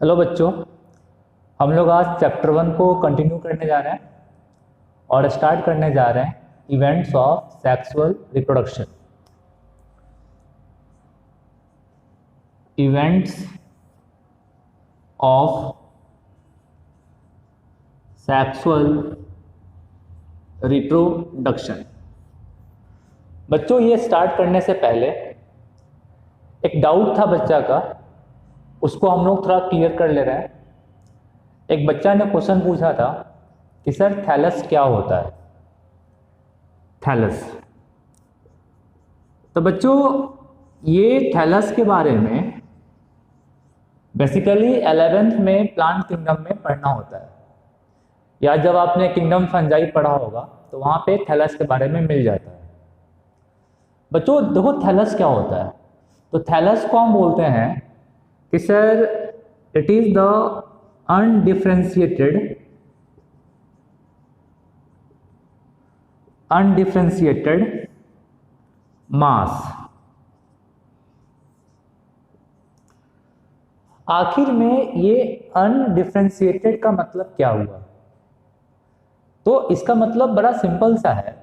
Hello बच्चों, हम लोग आज चैप्टर 1 को कंटिन्यू करने जा रहे हैं और स्टार्ट करने जा रहे हैं events of sexual reproduction. Events of sexual reproduction. बच्चों, ये स्टार्ट करने से पहले एक डाउट था बच्चा का, उसको हम लोग थोड़ा क्लियर कर ले रहे हैं। एक बच्चा ने क्वेश्चन पूछा था कि सर थैलस क्या होता है। थैलस, तो बच्चों ये थैलस के बारे में बेसिकली 11th में प्लांट किंगडम में पढ़ना होता है, या जब आपने किंगडम फंजाई पढ़ा होगा तो वहां पे थैलस के बारे में मिल जाता है। बच्चों देखो थैलस क्या होता है। तो थैलस को हम बोलते हैं कि sir it is the undifferentiated mass. आखिर में ये अनडिफरेंशिएटेड का मतलब क्या हुआ? तो इसका मतलब बड़ा सिंपल सा है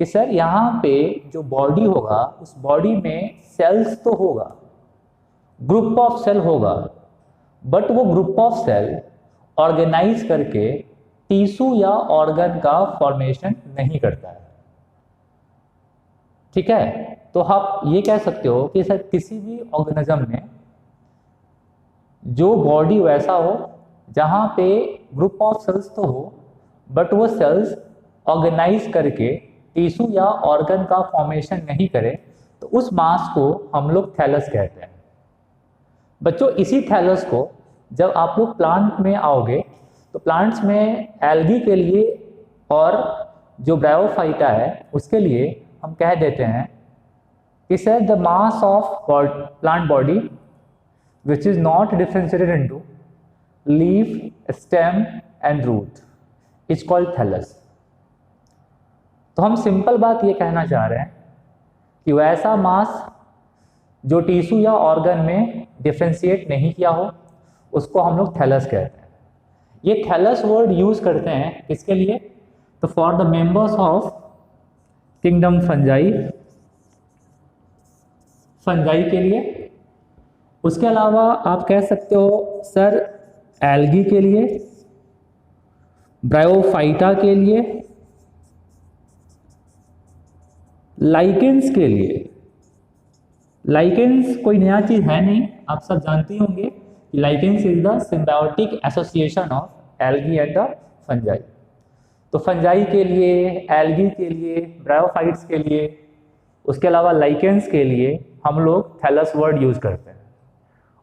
कि सर यहाँ पे जो बॉडी होगा उस बॉडी में सेल्स तो होगा, ग्रुप ऑफ सेल होगा, बट वो ग्रुप ऑफ सेल ऑर्गेनाइज करके टिश्यू या ऑर्गन का फॉर्मेशन नहीं करता है। ठीक है, तो आप ये कह सकते हो कि सर किसी भी ऑर्गेनिज्म में जो बॉडी वैसा हो जहाँ पे ग्रुप ऑफ सेल्स तो हो बट वो सेल्स ऑर्गेनाइज करके टिश्यू या ऑर्गन का फॉर्मेशन नहीं करे, तो उस मास को हम लोग थैलस कहते हैं। बच्चों इसी थैलस को जब आप लोग प्लांट में आओगे तो प्लांट्स में एल्गी के लिए और जो ब्रायोफाइटा है उसके लिए हम कह देते हैं कि sir the mass of plant body which is not differentiated into leaf, stem and root is called thallus। तो हम सिंपल बात ये कहना चाह रहे हैं कि वैसा मास जो टिश्यू या ऑर्गन में डिफ्रेंशिएट नहीं किया हो उसको हम लोग थैलस कहते हैं। ये थैलस वर्ड यूज करते हैं किसके लिए? तो for the members of kingdom fungi, fungi के लिए। उसके अलावा आप कह सकते हो सर एल्गी के लिए, ब्रायोफाइटा के लिए, लाइकेंस के लिए। लाइकेंस कोई नया चीज है नहीं, आप सब जानते होंगे कि lichens is the symbiotic association of algae and the fungi. तो फंजाई के लिए, एल्गी के लिए, ब्रायोफाइट्स के लिए, उसके अलावा लाइकेंस के लिए हम लोग थैलस वर्ड यूज करते हैं।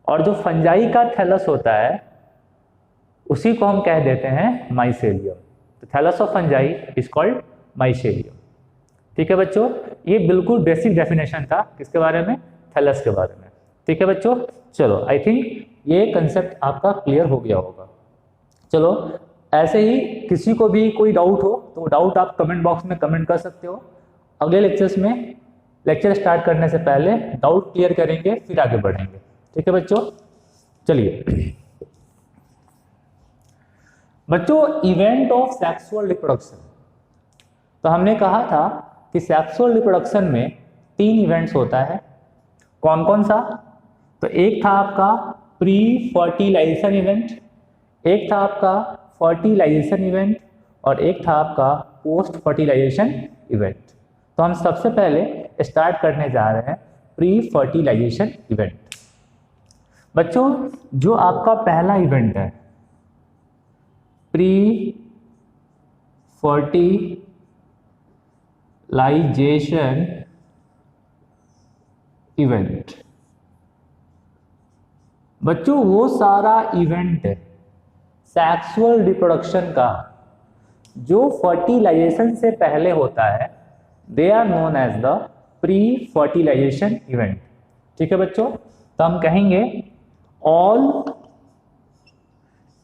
और जो फंजाई का थैलस होता है उसी को हम कह देते हैं माइसेलियम। तो thallus of fungi is called mycelium. ठीक है बच्चों, ये बिल्कुल बेसिक डेफिनेशन था किसके बारे में? थैलस के बारे में। ठीक है बच्चों, चलो आई थिंक ये कंसेप्ट आपका क्लियर हो गया होगा। चलो ऐसे ही किसी को भी कोई डाउट हो तो डाउट आप कमेंट बॉक्स में कमेंट कर सकते हो। अगले लेक्चर्स में लेक्चर स्टार्ट करने से पहले डाउट क्लियर करेंगे फिर आगे बढ़ेंगे। ठीक है बच्चों, चलिए बच्चों इवेंट ऑफ सेक्सुअल रिप्रोडक्शन। तो हमने कहा था कि सेक्सुअल रिप्रोडक्शन में 3 इवेंट्स होता है। कौन कौन सा? तो एक था आपका प्री फर्टिलाइजेशन इवेंट, एक था आपका फर्टिलाइजेशन इवेंट और एक था आपका पोस्ट फर्टिलाइजेशन इवेंट। तो हम सबसे पहले स्टार्ट करने जा रहे हैं प्री फर्टिलाइजेशन इवेंट। बच्चों जो आपका पहला इवेंट है प्री फर्टिलाइजेशन इवेंट, बच्चों वो सारा इवेंट है सेक्सुअल रिप्रोडक्शन का जो फर्टिलाइजेशन से पहले होता है, they are known as the pre fertilization event. ठीक है बच्चों, तो हम कहेंगे all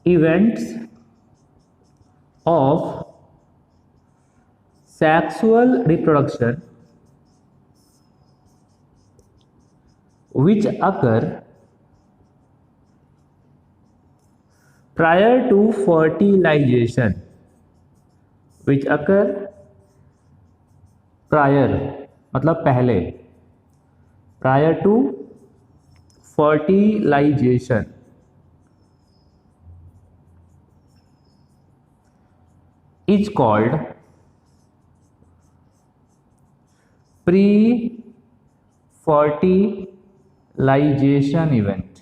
events of sexual reproduction which occur prior to fertilization which occur, prior मतलब पहले, prior to fertilization is called pre fertilization event.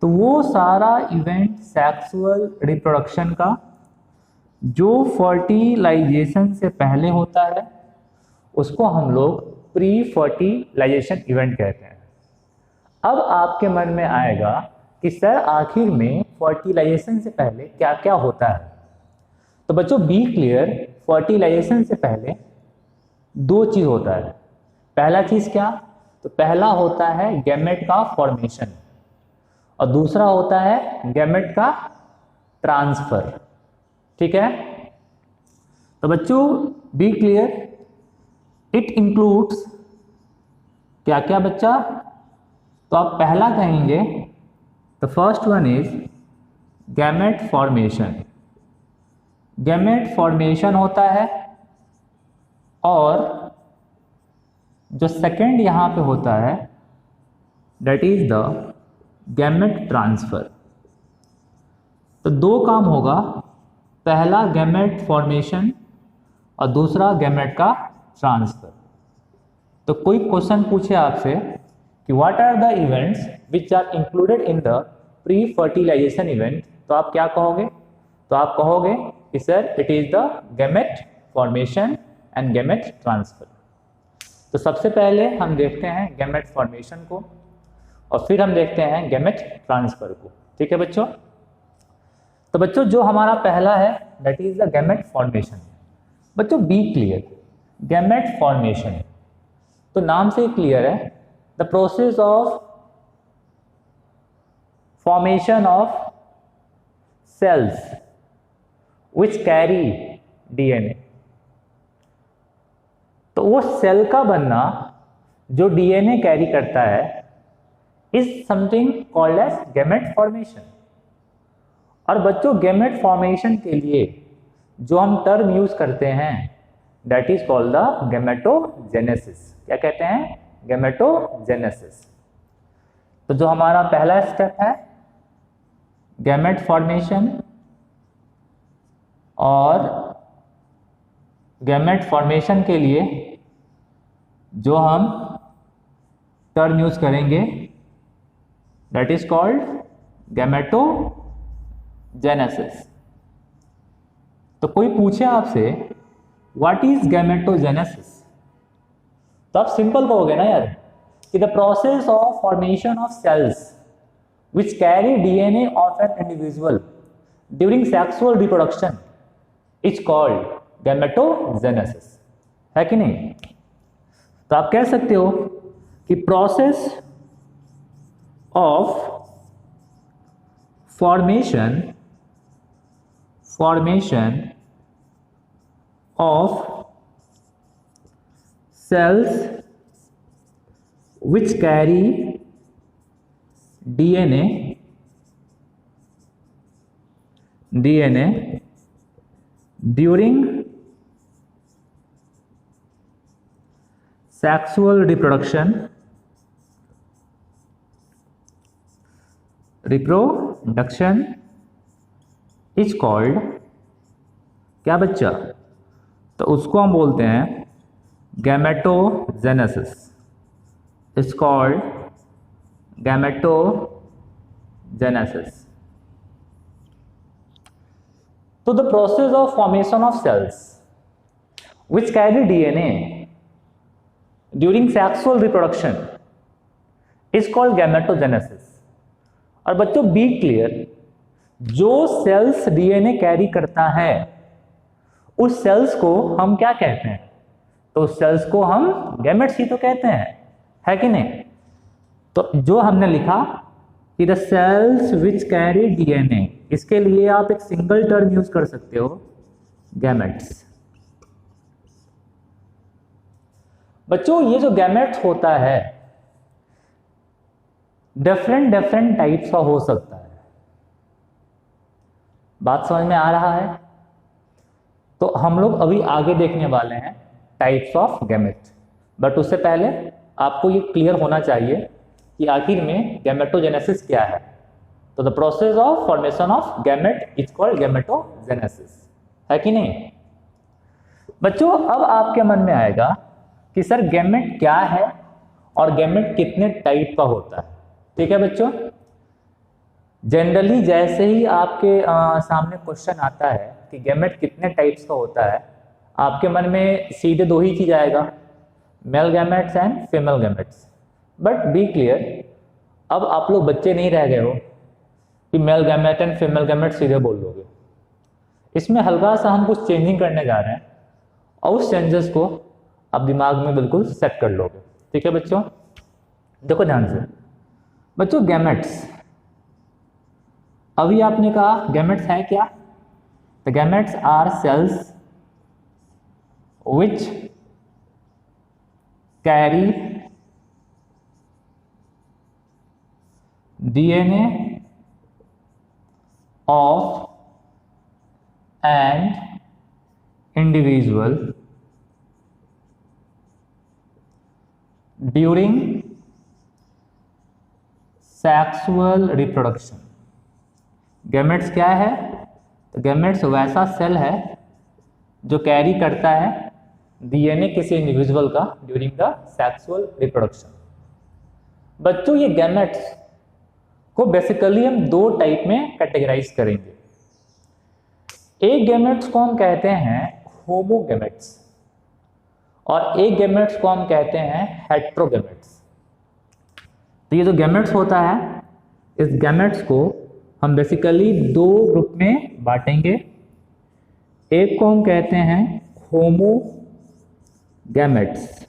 तो वो सारा इवेंट सेक्सुअल रिप्रोडक्शन का जो फर्टिलाइजेशन से पहले होता है उसको हम लोग प्री फर्टिलाइजेशन इवेंट कहते हैं। अब आपके मन में आएगा कि सर आखिर में फर्टिलाइजेशन से पहले क्या क्या होता है। तो बच्चों बी क्लियर, फर्टिलाइजेशन से पहले दो चीज होता है। पहला चीज क्या? तो पहला होता है गैमेट का फॉर्मेशन और दूसरा होता है गैमेट का ट्रांसफर। ठीक है, तो बच्चों बी क्लियर, इट इंक्लूड्स क्या क्या बच्चा? तो आप पहला कहेंगे, the first one is gamete formation. Gamete formation होता है और जो सेकंड यहां पे होता है that is the gamete transfer. तो दो काम होगा, पहला गैमेट फॉर्मेशन और दूसरा गैमेट का ट्रांसफर। तो कोई क्वेश्चन पूछे आपसे कि what are the events which are included in the pre fertilization event, तो आप क्या कहोगे? तो आप कहोगे कि sir it is the gamete formation and gamete transfer. तो सबसे पहले हम देखते हैं गैमेट फॉर्मेशन को और फिर हम देखते हैं गैमेट ट्रांसफर को। ठीक है बच्चों, तो बच्चों जो हमारा पहला है that is the gamete formation. बच्चों बी क्लियर, गैमेट फॉर्मेशन तो नाम से ही क्लियर है, the process of formation of cells which carry DNA. तो वो सेल का बनना जो डीएनए कैरी करता है is something called as gamete formation. और बच्चों गैमेट फॉर्मेशन के लिए जो हम टर्म यूज करते हैं that is called the gametogenesis. क्या कहते हैं? गैमेटोजेनेसिस। तो जो हमारा पहला स्टेप है गैमेट फॉर्मेशन, और गैमेट फॉर्मेशन के लिए जो हम टर्म यूज करेंगे दैट इज कॉल्ड गैमेटोजेनेसिस। तो कोई पूछे आपसे व्हाट इज गैमेटोजेनेसिस, तो आप सिंपल कहोगे ना यार कि the process of formation of cells which carry DNA of an individual during sexual reproduction is called gametogenesis. है कि नहीं? तो आप कह सकते हो कि process of formation of cells which carry DNA during sexual reproduction is called क्या बच्चा? तो उसको हम बोलते हैं गैमेटोजेनेसिस। Is called gametogenesis. तो the process of formation of cells which carry DNA during sexual reproduction is called gametogenesis. और बच्चों बी क्लियर, जो सेल्स डीएनए कैरी करता है उस सेल्स को हम क्या कहते हैं? तो उस सेल्स को हम गैमेट्स ही तो कहते हैं, है कि नहीं? तो जो हमने लिखा कि the sales which carry DNA, इसके लिए आप एक सिंगल टर्म यूज कर सकते हो, गैमेट्स। बच्चों ये जो गैमेट्स होता है डिफरेंट टाइप्स का हो सकता है। बात समझ में आ रहा है? तो हम लोग अभी आगे देखने वाले हैं टाइप्स ऑफ गैमेट, बट उससे पहले आपको ये क्लियर होना चाहिए कि आखिर में गैमेटोजेनेसिस क्या है। तो the process of formation of gamete is called gametogenesis, है कि नहीं? बच्चों अब आपके मन में आएगा कि सर गैमेट क्या है और गैमेट कितने टाइप का होता है। ठीक है बच्चों, जनरली जैसे ही आपके सामने क्वेश्चन आता है कि गैमेट कितने टाइप्स का होता है, आपके मन में सीधे दो ही चीज आएगा, male gametes and female gametes. But be clear, अब आप लोग बच्चे नहीं रह गए हो कि male gamete and female gamete सीधे बोल दोगे। इसमें हल्का सा हम कुछ चेंजिंग करने जा रहे हैं और उस चेंजेस को आप दिमाग में बिल्कुल सेट कर लोगे। ठीक है बच्चों, देखो ध्यान से बच्चों, गैमेट्स, अभी आपने कहा गैमेट्स है क्या? The gametes are cells which carry DNA of an individual during sexual reproduction। Gametes क्या है? तो गैमेट्स वैसा सेल है जो कैरी करता है DNA किसी इंडिविजुअल का ड्यूरिंग द सेक्सुअल रिप्रोडक्शन। बच्चों ये गैमेट्स को बेसिकली हम दो टाइप में कैटेगराइज करेंगे। एक गैमेट्स को हम कहते हैं होमोगैमेट्स और एक गैमेट्स को हम कहते हैं हेट्रोगैमेट्स। तो ये जो गैमेट्स होता है, इस गैमेट्स को हम बेसिकली दो ग्रुप में बांटेंगे। एक को हम कहते हैं होमोगैमेट्स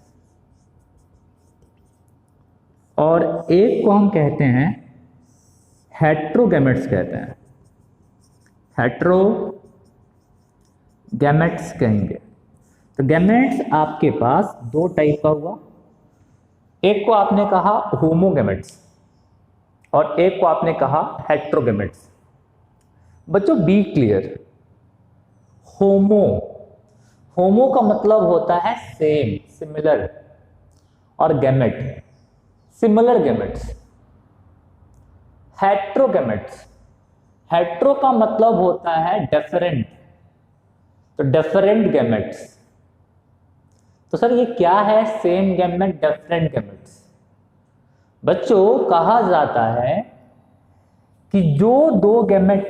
और एक को हम कहते हैं हेट्रोगैमेट्स कहते हैं, हेट्रोगैमेट्स कहेंगे। तो गैमेट्स आपके पास दो टाइप का हुआ, एक को आपने कहा होमोगैमेट्स और एक को आपने कहा हेट्रोगैमेट्स। बच्चों बी क्लियर, होमो का मतलब होता है सेम, सिमिलर, और गैमेट सिमिलर गैमेट्स। हेट्रो का मतलब होता है डिफरेंट, तो डिफरेंट गैमेट्स। तो सर ये क्या है सेम गैमेट डिफरेंट गैमेट्स? बच्चों कहा जाता है कि जो दो गैमेट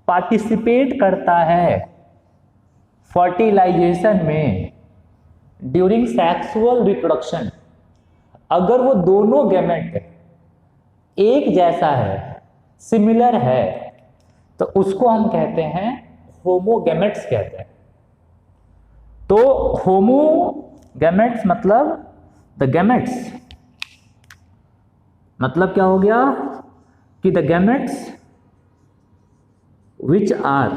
पार्टिसिपेट करता है फर्टिलाइजेशन में ड्यूरिंग सेक्सुअल रिप्रोडक्शन, अगर वो दोनों गैमेट एक जैसा है, सिमिलर है, तो उसको हम कहते हैं होमोगैमेट्स कहते हैं। तो होमोगैमेट्स मतलब द गैमेट्स, मतलब क्या हो गया कि the gametes which are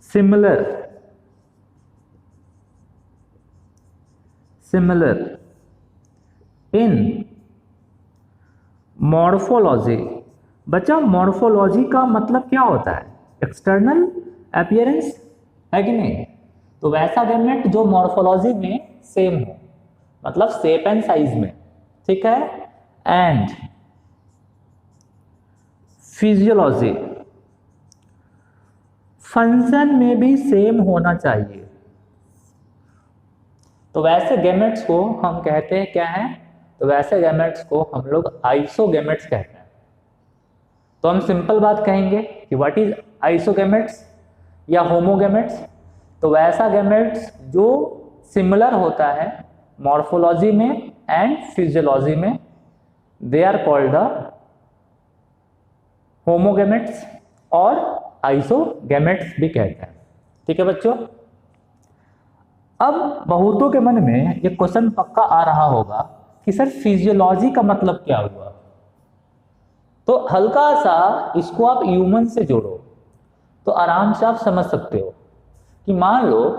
similar in morphology. बच्चा मॉर्फोलॉजी का मतलब क्या होता है? एक्सटर्नल अपीयरेंस, है कि नहीं? तो वैसा गैमेट जो मॉर्फोलॉजी में सेम हो, मतलब शेप एंड साइज में, ठीक है। एंड फिजियोलॉजी, फंक्शन में भी सेम होना चाहिए। तो वैसे गैमेट्स को हम कहते हैं क्या है? तो वैसे गैमेट्स को हम लोग आइसोगैमेट्स कहते हैं। तो हम सिंपल बात कहेंगे कि व्हाट इज आइसोगैमेट्स या होमोगैमेट्स। तो वैसा गैमेट्स जो सिमिलर होता है मॉर्फोलॉजी में एंड फिजियोलॉजी में, दे आर कॉल्ड द होमोगैमेट्स और आइसोगैमेट्स भी कहते हैं। ठीक है बच्चों, अब बहुतों के मन में ये क्वेश्चन पक्का आ रहा होगा कि सर फिजियोलॉजी का मतलब क्या हुआ। तो हल्का सा इसको आप ह्यूमन से जोड़ो तो आराम से आप समझ सकते हो कि मान लो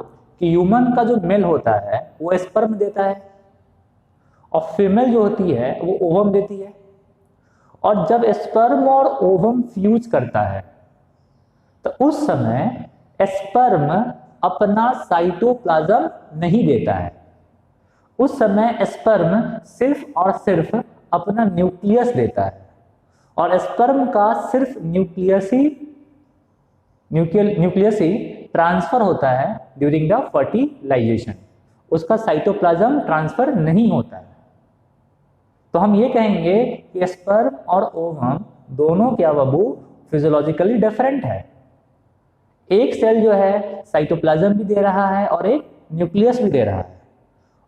कि ह्यूमन का जो मेल होता है वो स्पर्म देता है और फीमेल जो होती है वो ओवम देती है। और जब स्पर्म और ओवम फ्यूज करता है तो उस समय स्पर्म अपना साइटोप्लाज्म नहीं देता है। उस समय स्पर्म सिर्फ और सिर्फ अपना न्यूक्लियस देता है और स्पर्म का सिर्फ न्यूक्लियस ही ट्रांसफर होता है ड्यूरिंग द फर्टिलाइजेशन। उसका साइटोप्लाज्म ट्रांसफर नहीं होता है। तो हम ये कहेंगे कि स्पर्म और ओवम दोनों क्या बाबू फिजियोलॉजिकली डिफरेंट है। एक सेल जो है साइटोप्लाज्म भी दे रहा है और एक न्यूक्लियस भी दे रहा है,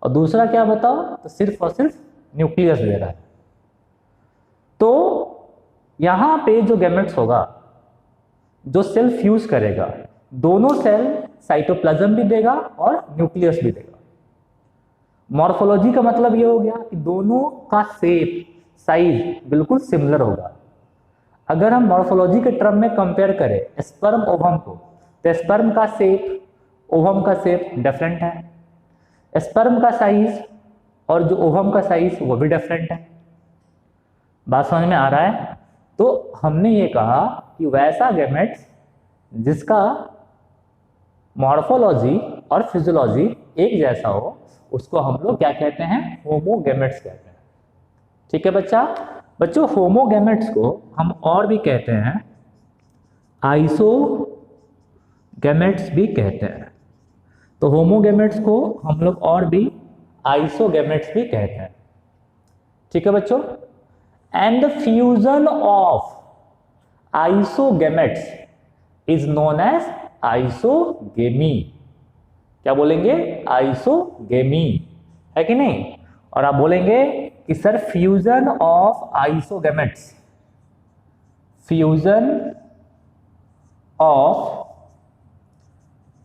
और दूसरा क्या बताओ, तो सिर्फ और सिर्फ न्यूक्लियस दे रहा है। तो यहां पे जो गैमेट्स होगा, जो सेल फ्यूज करेगा, दोनों सेल साइटोप्लाज्म भी देगा और न्यूक्लियस भी देगा। मॉर्फोलॉजी का मतलब ये हो गया कि दोनों का शेप, साइज बिल्कुल सिमिलर होगा। अगर हम मॉर्फोलॉजी के टर्म में कंपेयर करें स्पर्म ओवम को, तो स्पर्म का शेप, ओवम का शेप डिफरेंट है। स्पर्म का साइज और जो ओवम का साइज वो भी डिफरेंट है। बात समझ में आ रहा है? तो हमने ये कहा कि वैसा गैमेट्स जिसका मॉर्फोलॉजी और फिजियोलॉजी एक जैसा हो, उसको हम लोग क्या कहते हैं? होमोगैमेट्स कहते हैं। ठीक है बच्चों, होमोगैमेट्स को हम और भी कहते हैं आइसोगैमेट्स भी कहते हैं। तो होमोगैमेट्स को हम लोग और भी आइसोगैमेट्स भी कहते हैं। ठीक है बच्चों, and the fusion of isogametes is known as isogamy. क्या बोलेंगे? आइसोगेमी, है कि नहीं? और आप बोलेंगे कि sir fusion of isogametes, fusion of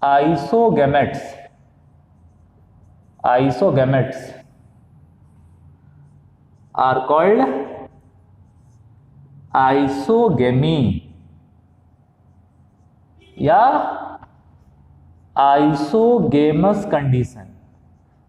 isogametes are called isogamy या आइसोगेमस कंडीशन।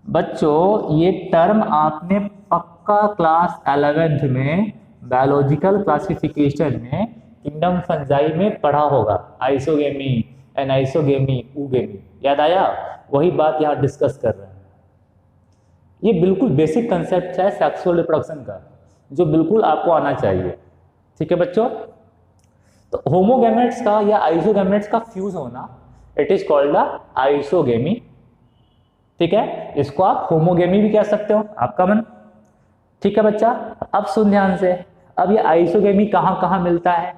बच्चों ये टर्म आपने पक्का क्लास 11th में बायोलॉजिकल क्लासिफिकेशन में किंगडम फंजाई में पढ़ा होगा। आइसोगेमी, एनाइसोगेमी, ऊगेमी, याद आया? वही बात यहाँ डिस्कस कर रहे हैं। ये बिल्कुल बेसिक कंसेप्ट है सेक्सुअल रिप्रोडक्शन का, जो बिल्कुल आपको आना चाहिए। ठीक है बच्चों, तो होमोगैमेट्स का या आइसोगैमेट्स का फ्यूज होना, it is called the isogamy. ठीक है, इसको आप होमोगेमी भी कह सकते हो, आपका मन। ठीक है बच्चा, अब सुन ध्यान से। अब ये आइसोगेमी कहाँ कहाँ मिलता है,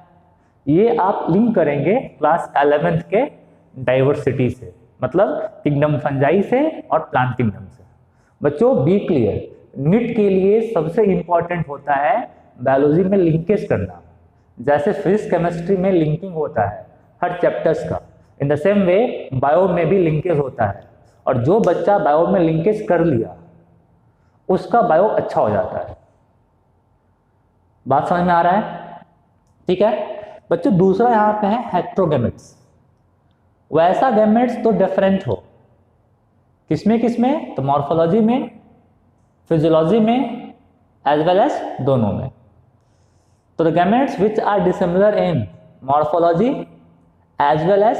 ये आप लिंक करेंगे क्लास 11th के डाइवर्सिटी से, मतलब किंगडम फंजाई से और प्लांट किंगडम से। बच्चों बी क्लियर, निट के लिए सबसे इंपॉर्टेंट होता है बायोलॉजी में लिंकेज करना। जैसे फिजिक्स केमिस्ट्री में लिंकिंग होता है हर चैप्टर्स का, इन द सेम वे बायो में भी लिंकेज होता है। और जो बच्चा बायो में लिंकेज कर लिया उसका बायो अच्छा हो जाता है। बात समझ में आ रहा है? ठीक है बच्चों, दूसरा यहाँ पे है हेट्रोगैमेट्स। वैसा गैमेट्स तो डिफरेंट हो, किसमें किसमें? तो मॉर्फोलॉजी में, फिजियोलॉजी में, एज वेल एज दोनों में। तो the gametes which are dissimilar in morphology as well as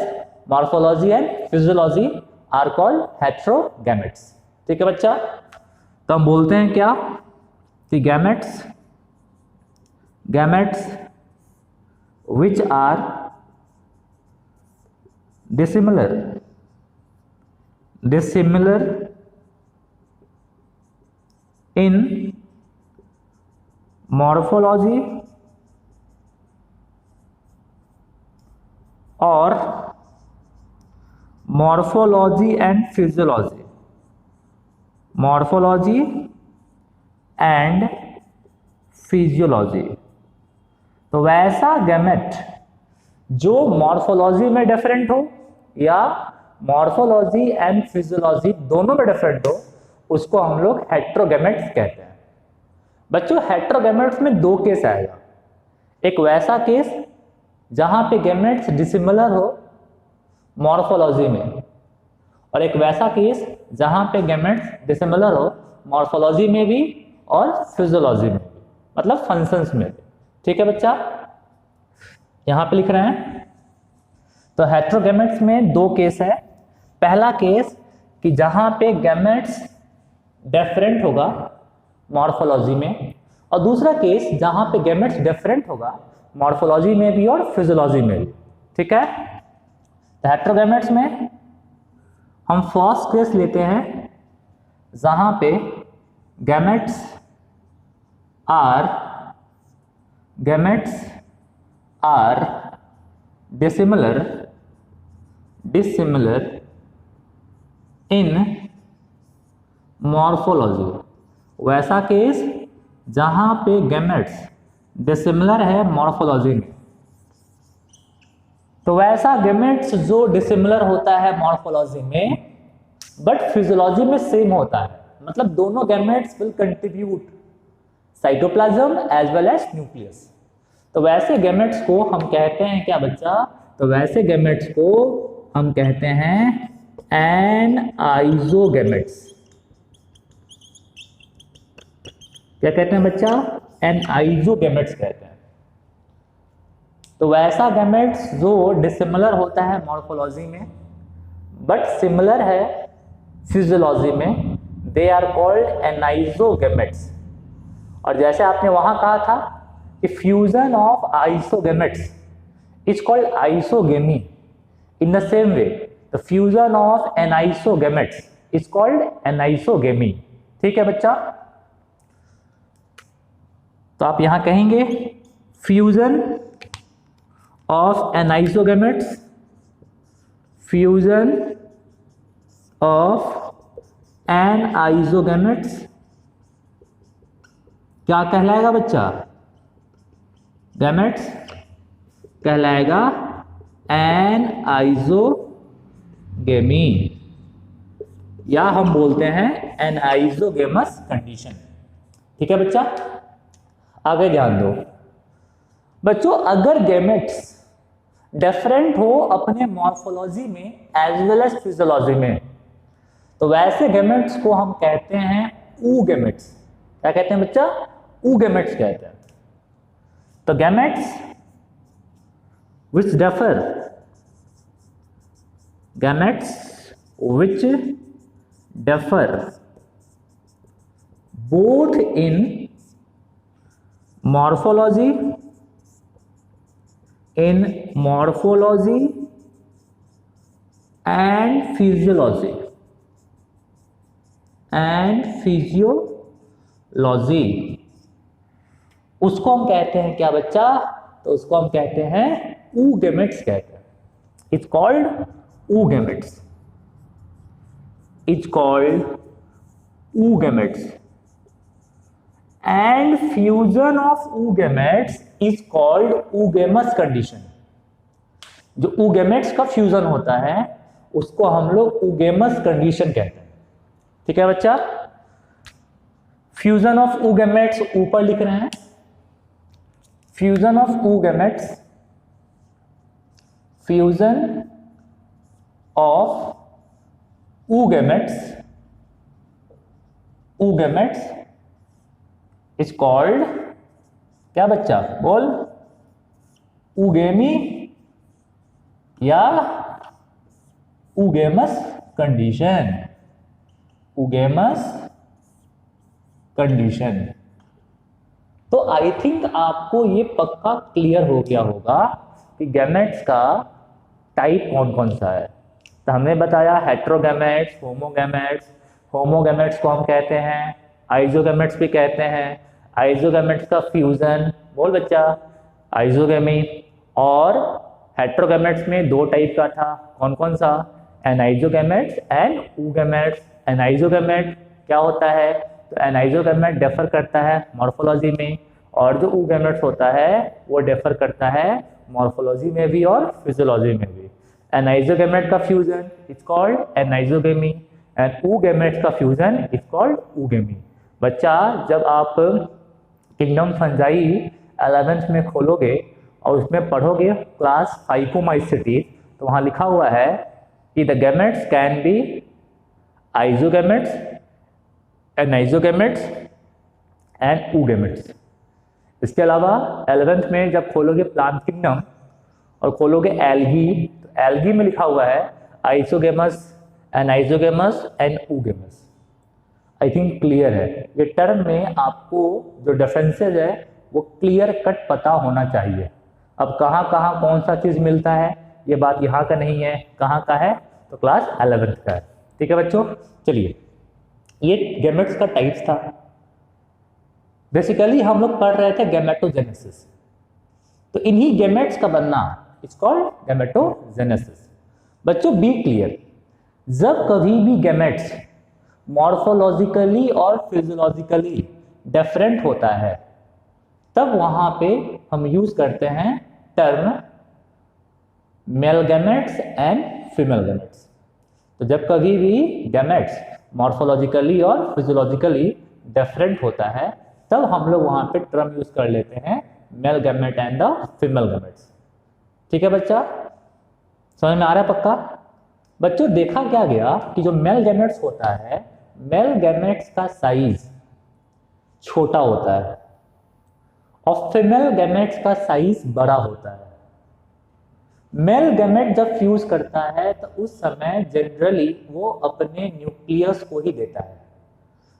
morphology and physiology are called heterogametes. ठीक है बच्चा, तो हम बोलते हैं क्या कि gametes which are dissimilar in morphology or morphology and physiology, तो वैसा गैमेट जो मॉर्फोलॉजी में डिफरेंट हो या मॉर्फोलॉजी एंड फिजियोलॉजी दोनों में डिफरेंट हो, उसको हम लोग हेट्रोगैमेट्स कहते हैं। बच्चों हेट्रोगैमेट्स में दो केस आएगा। एक वैसा केस जहां पे गैमेट्स डिसिमिलर हो मॉर्फोलॉजी में, और एक वैसा केस जहां पे गैमेट्स डिसिमिलर हो मॉर्फोलॉजी में भी और फिजियोलॉजी में भी, मतलब फंक्शंस में भी। ठीक है बच्चा, यहां पे लिख रहे हैं। तो हेटेरोगेमेट्स में दो केस है। पहला केस कि जहां पे गैमेट्स डिफरेंट होगा मॉर्फोलॉजी में, और दूसरा केस जहां पे गैमेट्स डिफरेंट होगा मॉर्फोलॉजी में भी और फिजियोलॉजी में भी। ठीक है, तो हेटेरोगेमेट्स में हम फर्स्ट केस लेते हैं जहां पे gametes are dissimilar in morphology. वैसा केस जहां पे गैमेट्स डिसिमिलर है मॉर्फोलॉजी में। तो वैसा गैमेट्स जो डिसिमिलर होता है मॉर्फोलॉजी में बट फिजियोलॉजी में सेम होता है, मतलब दोनों gametes will contribute cytoplasm as well as nucleus. तो वैसे गैमेट्स को हम कहते हैं क्या बच्चा? तो वैसे गैमेट्स को हम कहते हैं एनाइजोगैमेट्स। क्या कहते हैं बच्चा? एनाइजोगैमेट्स कहते हैं। तो वैसा गैमेट्स जो डिसिमिलर होता है मॉर्फोलॉजी में बट सिमिलर है फिजियोलॉजी में, दे आर कॉल्ड एनाइजोगैमेट्स। और जैसे आपने वहां कहा था कि fusion of isogametes is called isogamy, in the same way the fusion of anisogametes is called anisogamy. ठीक है बच्चा, तो आप यहां कहेंगे fusion of anisogametes, fusion of anisogametes क्या कहलाएगा बच्चा? गैमेट्स कहलाएगा एनाइजोगेमी, या हम बोलते हैं एनाइजोगेमस कंडीशन। ठीक है बच्चा, आगे ध्यान दो बच्चों, अगर गैमेट्स डिफरेंट हो अपने मॉर्फोलॉजी में एज वेल एज फिजियोलॉजी में, तो वैसे गैमेट्स को हम कहते हैं ऊगैमेट्स। क्या कहते हैं बच्चा? ऊगैमेट्स कहते हैं। तो gametes which differ both in morphology and physiology उसको हम कहते हैं क्या बच्चा? तो उसको हम कहते हैं ऊगैमेट्स कहते हैं। It's called oogametes, and fusion of oogametes is called oogamous condition. जो ऊगैमेट्स का फ्यूजन होता है उसको हम लोग ऊगेमस कंडीशन कहते हैं। ठीक है बच्चा, फ्यूजन ऑफ ऊगैमेट्स ऊपर लिख रहे हैं। Fusion of oogametes, fusion of oogametes is called क्या बच्चा? बोल, ऊगेमी या ऊगेमस कंडीशन। Oogamous condition. तो आई थिंक आपको ये पक्का क्लियर हो गया होगा कि गैमेट्स का टाइप कौन कौन सा है। तो हमने बताया हेटेरोगैमेट्स, होमोगैमेट्स। होमोगैमेट्स को हम कहते हैं आइसोगैमेट्स भी कहते हैं। आइसोगैमेट्स का फ्यूजन, बोल बच्चा, आइसोगेमी। और हेटेरोगैमेट्स में दो टाइप का था, कौन कौन सा? एनाइसोगैमेट्स एंड ऊगैमेट्स। एनाइसोगैमेट क्या होता है? तो एनाइसोगैमेट डिफर करता है मॉर्फोलॉजी में, और जो ऊगैमेट्स होता है वो डिफर करता है मॉर्फोलॉजी में भी और फिजियोलॉजी में भी। एनाइसोगैमेट का fusion is called anisogamy and oogametes का फ्यूजन इज कॉल्ड ऊगेमी। बच्चा, जब आप किंगडम फंजाई 11th में खोलोगे और उसमें पढ़ोगे क्लास फाइकोमाइसिटी, तो वहाँ लिखा हुआ है कि the gametes can be isogametes, anisogametes and oogametes. इसके अलावा 11th में जब खोलोगे प्लांट किंगडम और खोलोगे एल्गी, तो एल्गी में लिखा हुआ है isogamous, anisogamous and oogamous। I think clear है। ये टर्म में आपको जो डिफरेंसेस है वो क्लियर कट पता होना चाहिए। अब कहाँ कहाँ कौन सा चीज़ मिलता है ये बात यहाँ का नहीं है, कहाँ का है तो क्लास 11th का है। ठीक है बच्चों, चलिए ये गैमेट्स का टाइप्स था। बेसिकली हम लोग पढ़ रहे थे गैमेटोजेनेसिस, तो इन्हीं गैमेट्स का बनना इट्स कॉल्ड गैमेटोजेनेसिस। बच्चों बी क्लियर, जब कभी भी गैमेट्स मॉर्फोलॉजिकली और फिजियोलॉजिकली डिफरेंट होता है तब वहां पे हम यूज करते हैं term mail gametes and female gametes. तो जब कभी भी गैमेट्स मॉर्फोलॉजिकली और फिजियोलॉजिकली डिफरेंट होता है तब हम लोग वहां पे टर्म यूज कर लेते हैं mail gamete and the female gametes. ठीक है बच्चा, समझ में आ रहा है पक्का? बच्चों देखा क्या गया कि जो मेल गैमेट्स होता है, मेल गैमेट्स का साइज छोटा होता है और फीमेल गैमेट्स का साइज बड़ा होता है। मेल गैमेट जब फ्यूज करता है तो उस समय जनरली वो अपने न्यूक्लियस को ही देता है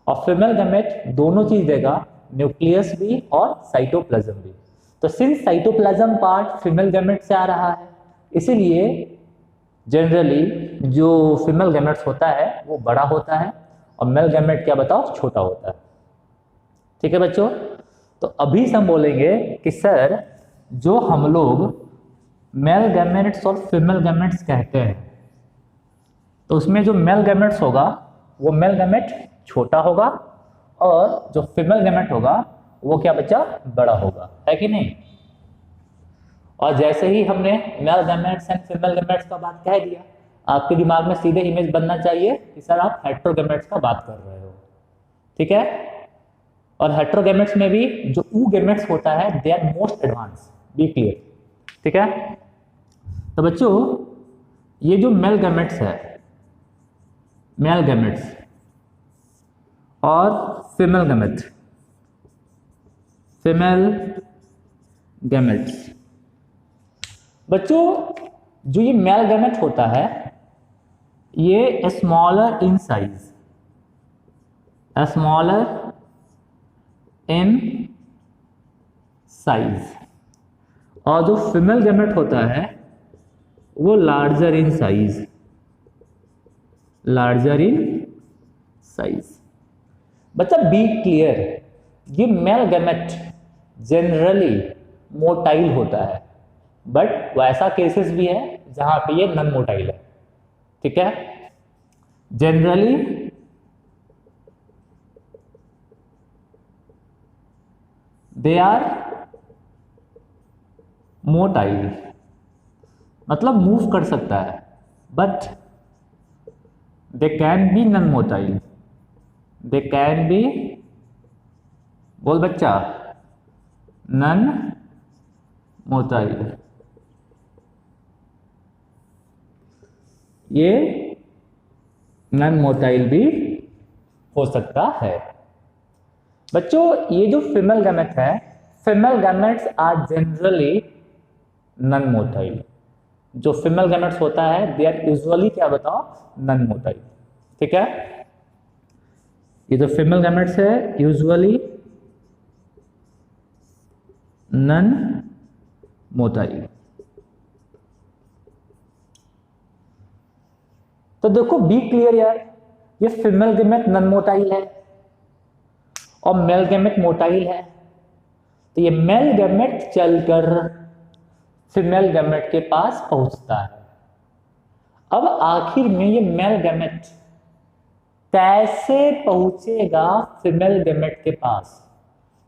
और फीमेल गैमेट दोनों चीज देगा, न्यूक्लियस भी और साइटोप्लाज्म भी। तो since cytoplasm part female gamete से आ रहा है, इसीलिए जनरली जो फीमेल गैमेट्स होता है वो बड़ा होता है और मेल गैमेट क्या बताओ छोटा होता है। ठीक है बच्चों, तो अभी से हम बोलेंगे कि सर जो हम लोग मेल गैमेट्स और फीमेल गैमेट्स कहते हैं तो उसमें जो मेल गैमेट्स होगा वो मेल गैमेट छोटा होगा और जो फीमेल गैमेट होगा वो क्या बच्चा बड़ा होगा, है कि नहीं? और जैसे ही हमने mail gametes and female gametes का बात कह दिया, आपके दिमाग में सीधे इमेज बनना चाहिए कि सर आप हेटेरोगैमेट्स का बात कर रहे हो। ठीक है, और हेटेरोगैमेट्स में भी जो oogametes होता है they are most advance, be clear. ठीक है, तो बच्चों ये जो मेल गैमेट्स है, मेल गैमेट्स और फीमेल गैमेट, फीमेल गैमेट्स, बच्चों जो ये मेल गैमेट होता है ये smaller in size, smaller in size, और जो फीमेल गैमेट होता है वो larger in size, larger in size. बच्चा बी क्लियर, ये मेल गैमेट जनरली मोटाइल होता है बट वैसा केसेस भी है जहां पे ये नॉन मोटाइल है। ठीक है, जनरली दे आर मोटाइल, मतलब मूव कर सकता है but they can be non motile, they can be, बोल बच्चा, नॉन मोटाइल। ये नॉन मोटाइल भी हो सकता है। बच्चों ये जो फीमेल गैमेट है, female gametes are generally non motile. जो फीमेल गैमेट्स होता है दे आर यूजुअली क्या बताओ नॉन मोटाइल। ठीक है, ये जो फीमेल गैमेट्स है यूजुअली नॉन मोटाइल। तो देखो बी क्लियर यार, ये फीमेल गैमेट नॉन मोटाइल है और मेल गैमेट मोटाइल है, तो ये मेल गैमेट चलकर फीमेल गैमेट के पास पहुंचता है। अब आखिर में ये मेल गैमेट कैसे पहुंचेगा फीमेल गैमेट के पास?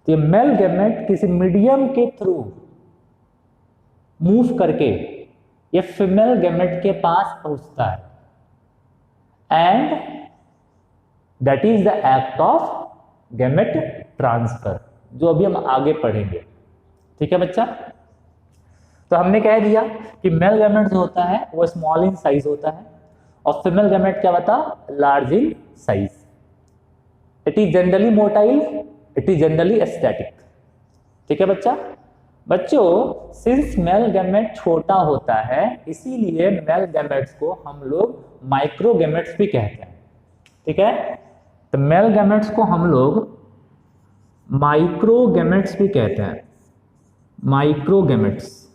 तो ये मेल गैमेट किसी मीडियम के थ्रू मूव करके ये फीमेल गैमेट के पास पहुंचता है and that is the act of gamete transfer, जो अभी हम आगे पढ़ेंगे। ठीक है बच्चा, तो हमने कह दिया कि मेल गैमेट जो होता है वो स्मॉल इन साइज होता है और फीमेल गैमेट क्या बता, large in size. It is generally motile, it is generally static. ठीक है बच्चा। बच्चों सिंस मेल गैमेट छोटा होता है इसीलिए मेल गैमेट्स को हम लोग माइक्रो गैमेट्स भी कहते हैं। ठीक है, तो मेल गैमेट्स को हम लोग माइक्रो गैमेट्स भी कहते हैं, माइक्रो गैमेट्स।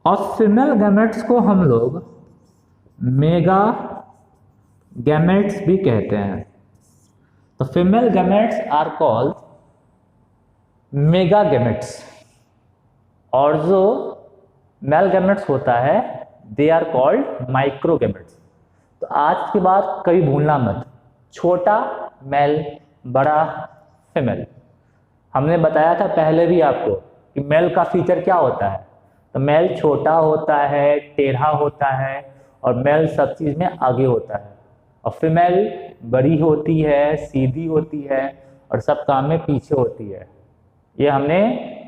और फीमेल गैमेट्स को हम लोग मेगा गैमेट्स भी कहते हैं। तो female gametes are called mega gametes और जो मेल गैमेट्स होता है they are called micro gametes. तो आज के बाद कभी भूलना मत, छोटा मेल बड़ा फीमेल। हमने बताया था पहले भी आपको कि मेल का फीचर क्या होता है। तो मेल छोटा होता है, टेढ़ा होता है और मेल सब चीज में आगे होता है, और फीमेल बड़ी होती है, सीधी होती है और सब काम में पीछे होती है। ये हमने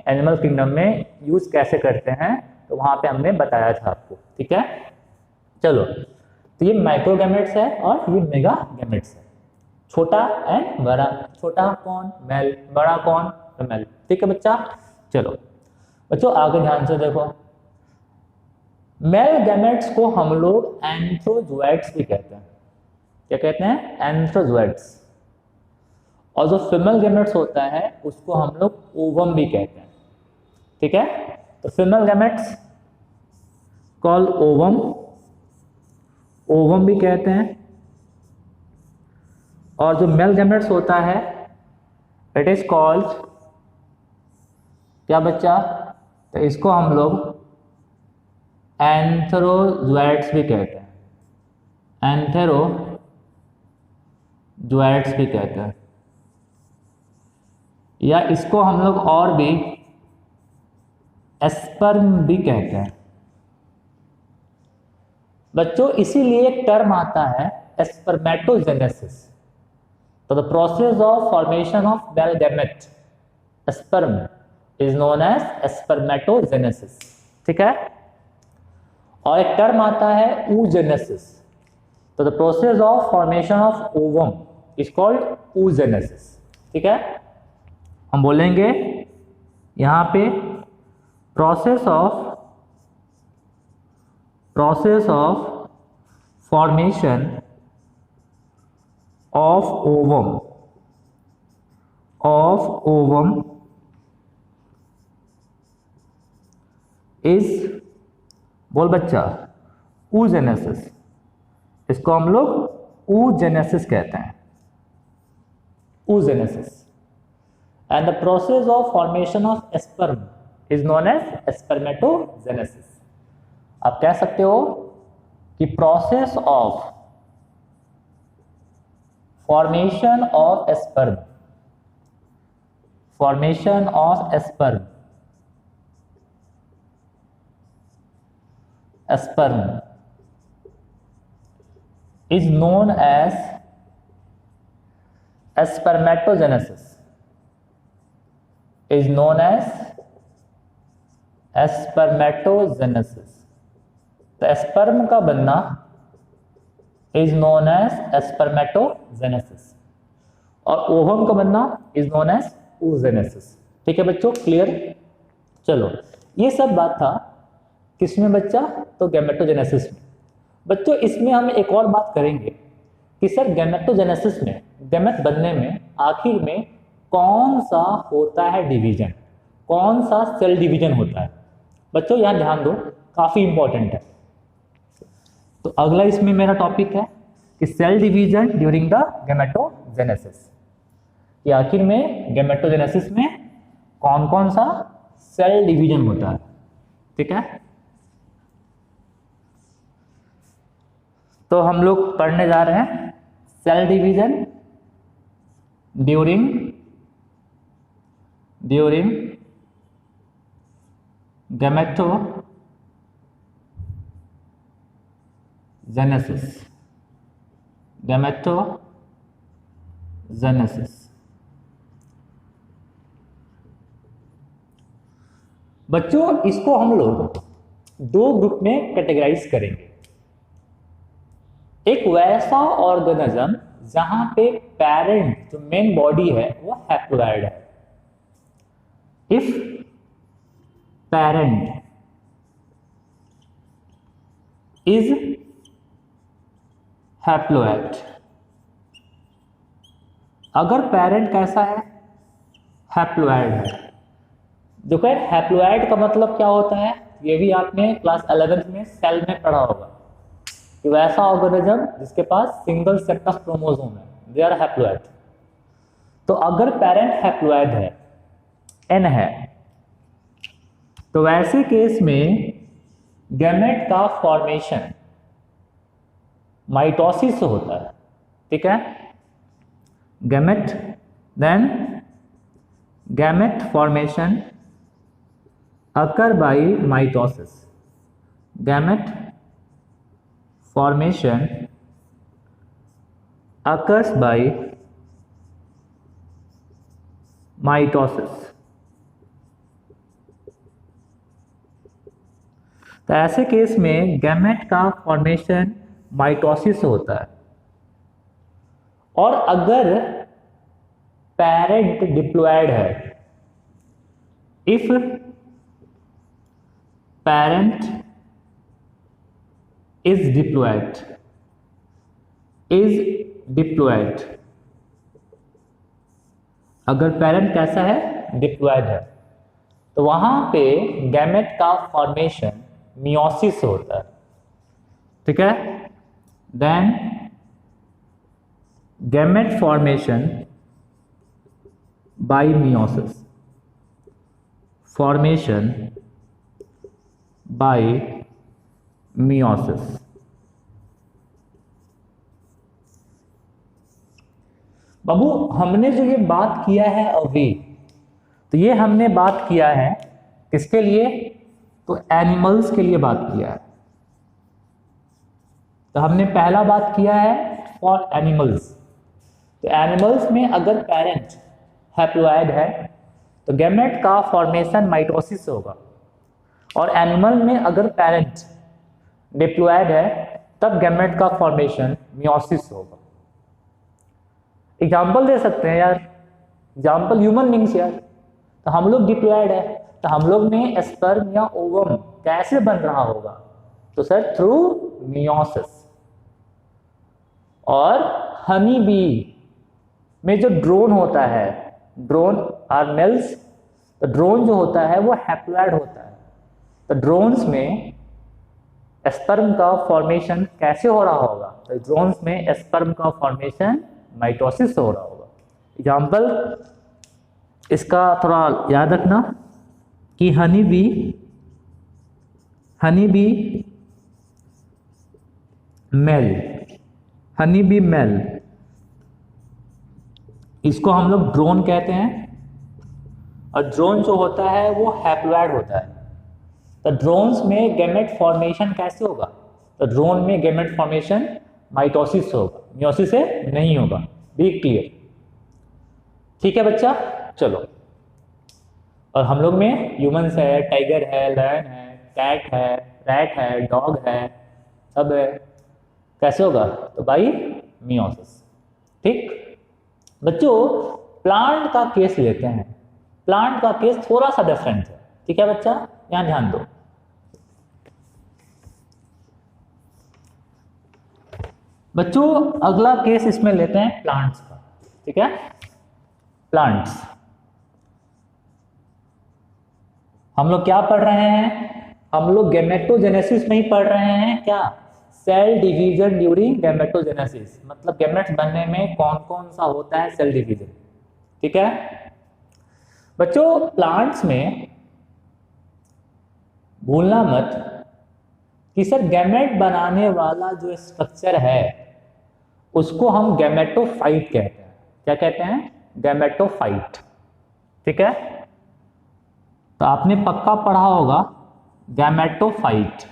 एनिमल किंगडम में यूज कैसे करते हैं तो वहां पे हमने बताया था आपको। ठीक है, चलो, तो ये माइक्रो गैमेट्स है और ये मेगा गैमेट्स है। छोटा एंड बड़ा, छोटा कौन मेल, बड़ा कौन फीमेल। ठीक है बच्चा, चलो बच्चों आगे ध्यान से देखो। मेल गैमेट्स को हम लोग एंथ्रोजोइड्स भी कहते हैं। क्या कहते हैं? एंथ्रोजोइड्स। और जो फीमेल गैमेट्स होता है उसको हम लोग ओवम भी कहते हैं। ठीक है, तो female gametes call ovum, ovum भी कहते हैं। और जो मेल गैमेट्स होता है इट इज कॉल्ड क्या बच्चा? तो इसको हम लोग एंथ्रोजोइड्स भी कहते हैं, एंथ्रोजोइड्स भी कहते हैं, या इसको हम लोग और भी स्पर्म भी कहते हैं। बच्चों इसीलिए एक टर्म आता है स्पर्मेटोजेनेसिस। तो the process of formation of male gamete sperm is known as spermatogenesis. ठीक है, और एक टर्म आता है oogenesis। तो the process of formation of ovum is called oogenesis। ठीक है, हम बोलेंगे यहां पे process of formation of ovum is, बोल बच्चा, oogenesis। इसको हम लोग oogenesis कहते हैं, oogenesis। And the process of formation of sperm is known as spermatogenesis. आप कह सकते हो कि process of formation of sperm, formation of sperm is known as spermatogenesis, is known as spermatogenesis। तो स्पर्म का बनना is known as spermatogenesis और ovum का बनना is known as oogenesis। ठीक है बच्चों, क्लियर? चलो, ये सब बात था किसमें बच्चा? तो गैमेटोजेनेसिस में। बच्चों इसमें हम एक और बात करेंगे कि सर गैमेटोजेनेसिस में, गैमेट बनने में आखिर में कौन सा होता है डिवीजन, कौन सा सेल डिवीजन होता है। बच्चों यहां ध्यान दो, काफी इंपॉर्टेंट है। तो अगला इसमें मेरा टॉपिक है कि cell division during the gametogenesis, कि आखिर में गैमेटोजेनेसिस में कौन कौन सा सेल डिवीजन होता है। ठीक है, तो हम लोग पढ़ने जा रहे हैं सेल डिवीजन ड्यूरिंग गैमेटोजेनेसिस। बच्चों इसको हम लोग दो ग्रुप में कैटेगराइज करेंगे। एक वैसा ऑर्गेनिज्म जहां पे पेरेंट जो मेन बॉडी है वो हैप्लॉइड है, इफ पेरेंट इज हैप्लोइड, अगर पेरेंट कैसा है, हैप्लोइड है। देखो यार, हैप्लोइड का मतलब क्या होता है, ये भी आपने क्लास 11th में सेल में पढ़ा होगा कि वैसा ऑर्गेनिज्म जिसके पास सिंगल सेट ऑफ क्रोमोसोम है, दे आर हैप्लोइड। तो अगर पेरेंट हैप्लोइड है, एन है, तो वैसे केस में गैमेट का फॉर्मेशन माइटोसिस से होता है, ठीक है। Gamete, then gamete formation occur by mitosis, gamete formation occurs by mitosis। तो ऐसे केस में गैमेट का फॉर्मेशन माइटोसिस से होता है। और अगर पेरेंट डिप्लॉयड है, इफ parent is diploid, अगर पेरेंट कैसा है, डिप्लॉयड है, तो वहां पे गैमेट का फॉर्मेशन मियोसिस से होता है, ठीक है। Then gamete formation by meiosis, formation by meiosis। बाबू हमने जो ये बात किया है अभी, तो ये हमने बात किया है किसके लिए, तो एनिमल्स के लिए बात किया है। तो हमने पहला बात किया है फॉर एनिमल्स। तो एनिमल्स में अगर पेरेंट हैप्लोइड है तो गैमेट का फॉर्मेशन माइटोसिस से होगा, और एनिमल में अगर पेरेंट डिप्लॉयड है तब गैमेट का फॉर्मेशन मियोसिस होगा। एग्जाम्पल दे सकते हैं यार, एग्जाम्पल ह्यूमन बींग्स यार। तो हम लोग डिप्लॉयड है, तो हम लोग में स्पर्म या ओवम कैसे बन रहा होगा, तो सर थ्रू मियोसिस। और हनी बी में जो ड्रोन होता है, ड्रोन आर मेल्स, तो ड्रोन जो होता है वो हैप्लोइड होता है। तो ड्रोन्स में स्पर्म का फॉर्मेशन कैसे हो रहा होगा, तो ड्रोन्स में स्पर्म का फॉर्मेशन माइटोसिस से हो रहा होगा। एग्जाम्पल इसका थोड़ा याद रखना कि हनी बी मेल, इसको हम लोग ड्रोन कहते हैं, और ड्रोन जो होता है वो हैप्लोइड होता है। तो ड्रोन्स में गैमेट फॉर्मेशन कैसे होगा, तो ड्रोन में गैमेट फॉर्मेशन माइटोसिस से होगा, मियोसिस से नहीं होगा। बी क्लियर, ठीक है बच्चा। चलो, और हम लोग में ह्यूमंस है, टाइगर है, लायन है, कैट है, रैट है, डॉग है, सब है, कैसे होगा, तो बाई मियोसिस। ठीक बच्चों, प्लांट का केस लेते हैं। प्लांट का केस थोड़ा सा डिफरेंट है, ठीक है बच्चा, यहां ध्यान दो। बच्चों अगला केस इसमें लेते हैं प्लांट्स का, ठीक है। प्लांट्स हम लोग क्या पढ़ रहे हैं, हम लोग गैमेटोजेनेसिस में ही पढ़ रहे हैं। क्या, सेल डिवीजन ड्यूरिंग गैमेटोजेनेसिस, मतलब गैमेट्स बनने में कौन कौन सा होता है, सेल डिवीजन, ठीक है बच्चों। प्लांट्स में भूलना मत कि सर गैमेट बनाने वाला जो स्ट्रक्चर है उसको हम गैमेटोफाइट कहते हैं। क्या कहते हैं, गैमेटोफाइट, ठीक है। तो आपने पक्का पढ़ा होगा गैमेटोफाइट,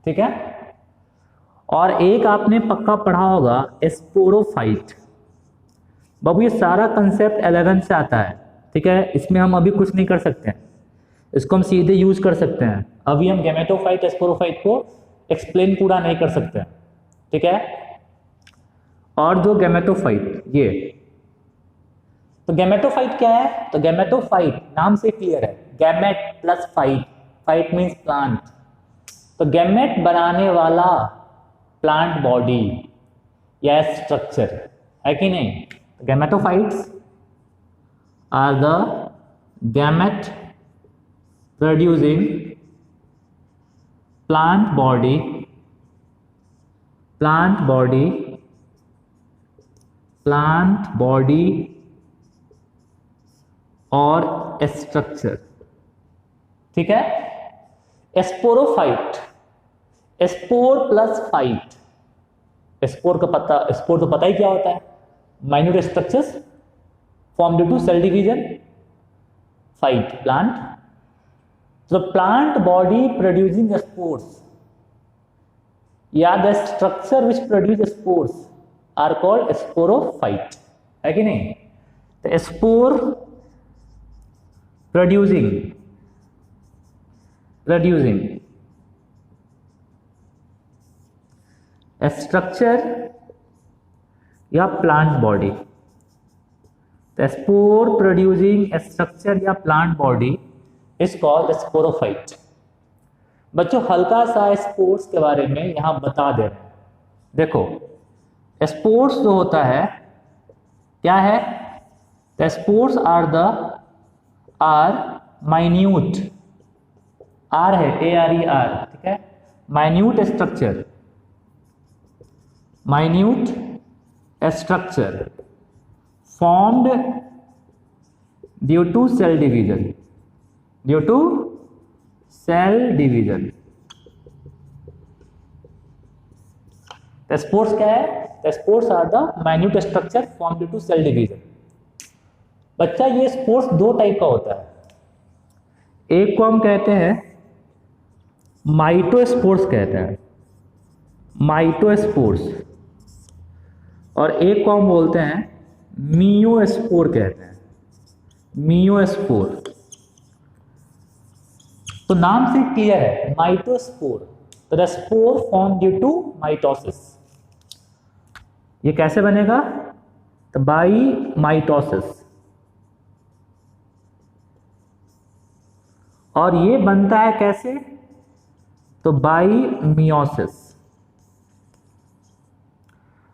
ठीक है। और एक आपने पक्का पढ़ा होगा स्पोरोफाइट। बाबू ये सारा कंसेप्ट 11 से आता है, ठीक है। इसमें हम अभी कुछ नहीं कर सकते हैं, इसको हम सीधे यूज कर सकते हैं। अभी हम गैमेटोफाइट स्पोरोफाइट को एक्सप्लेन पूरा नहीं कर सकते हैं, ठीक है। और जो गैमेटोफाइट, ये तो गैमेटोफाइट क्या है? तो गैमेटोफाइट नाम से क्लियर है, gamete plus phyte, phyte means plant, तो गैमेट बनाने वाला प्लांट बॉडी या स्ट्रक्चर है कि नहीं? Gametophytes are the gamete producing plant body और स्ट्रक्चर, ठीक है। Sporophyte, spore plus phyte, spore तो पता ही क्या होता है, minute structures form due to cell division, phyte plant, तो प्लांट बॉडी प्रोड्यूसिंग स्पोर्स या the structure which produce spores are called sporophyte, है कि नहीं? तो स्पोर प्रोड्यूसिंग स्ट्रक्चर या plant body, spore producing structure या plant body is called sporophyte. बच्चों हल्का सा स्पोर्स के बारे में यहां बता दे रहे हैं। देखो स्पोर्स जो होता है क्या है? The spores are minute, are है ARER, ठीक है, minute structure formed due to cell division, The spores क्या है? The spores are the minute structure formed due to cell division। बच्चा ये स्पोर्स दो टाइप का होता है, एक को हम कहते हैं माइटोस्पोर्स कहते हैं, माइटोस्पोर्स, और एक को हम बोलते हैं मियोस्पोर कहते हैं, मियोस्पोर। तो नाम से क्लियर है, माइटोस्पोर, तो the spore form due to mitosis. ये कैसे बनेगा? तो बाई माइटोसिस, और ये बनता है कैसे? तो बाई मियोसिस।